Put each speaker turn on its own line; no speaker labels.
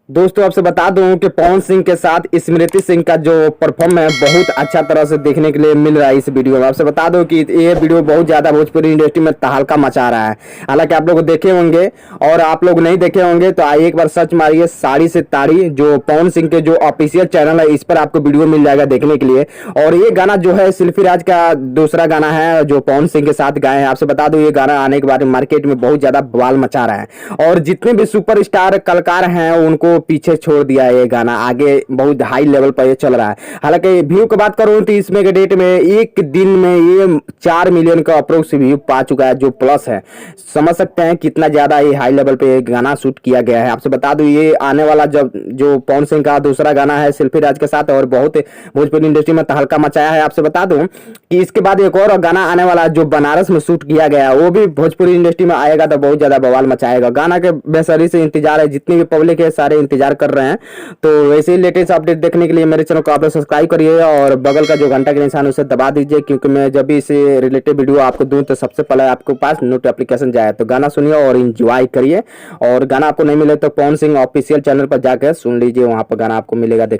दोस्तों आपसे बता दूं कि पवन सिंह के साथ स्मृति सिंह का जो परफॉर्म है बहुत अच्छा तरह से देखने के लिए मिल रहा है इस वीडियो में। आपसे बता दूं कि ये वीडियो बहुत ज़्यादा भोजपुरी इंडस्ट्री में तहलका मचा रहा है। हालांकि आप लोग देखे होंगे और आप लोग नहीं देखे होंगे तो आइए एक बार सर्च मारिए साड़ी से ताड़ी, जो पवन सिंह के जो ऑफिशियल चैनल है इस पर आपको वीडियो मिल जाएगा देखने के लिए। और ये गाना जो है सिल्फी राज का दूसरा गाना है जो पवन सिंह के साथ गाए हैं। आपसे बता दूं ये गाना आने के बाद मार्केट में बहुत ज़्यादा बवाल मचा रहा है और जितने भी सुपर स्टार कलाकार हैं उनको पीछे छोड़ दिया है। ये गाना आगे बहुत हाई लेवल पर ये चल रहा है। हालांकि व्यू की बात करूं तो इसमें के डेट में एक दिन में ये 4 मिलियन का अप्रोक्स व्यू पा चुका है, जो प्लस है। समझ सकते हैं कितना ज्यादा ये हाई लेवल पे ये गाना शूट किया गया है। आपसे बता दूं ये आने वाला जब जो पवन सिंह का दूसरा गाना है सिल्फी राज के साथ और बहुत भोजपुरी इंडस्ट्री में तहलका मचाया है। आपसे बता दूं कि इसके बाद एक और गाना आने वाला जो बनारस में शूट किया गया वो भी भोजपुरी इंडस्ट्री में आएगा तो बहुत ज्यादा बवाल मचाएगा। गाना के बेसब्री से इंतजार है, जितनी भी पब्लिक है सारे इंतजार कर रहे हैं। तो वैसे ही लेटेस्ट अपडेट देखने के लिए मेरे चैनल को आप लोग सब्सक्राइब करिए और बगल का जो घंटा का निशान उसे दबा दीजिए, क्योंकि मैं जब भी इसे रिलेटेड वीडियो आपको दूं तो सबसे पहले आपके पास नोटिफिकेशन जाए। तो गाना सुनिए और इंजॉय करिए। और गाना आपको नहीं मिले तो पवन सिंह ऑफिशियल चैनल पर जाकर सुन लीजिए, वहां पर गाना आपको मिलेगा देखने।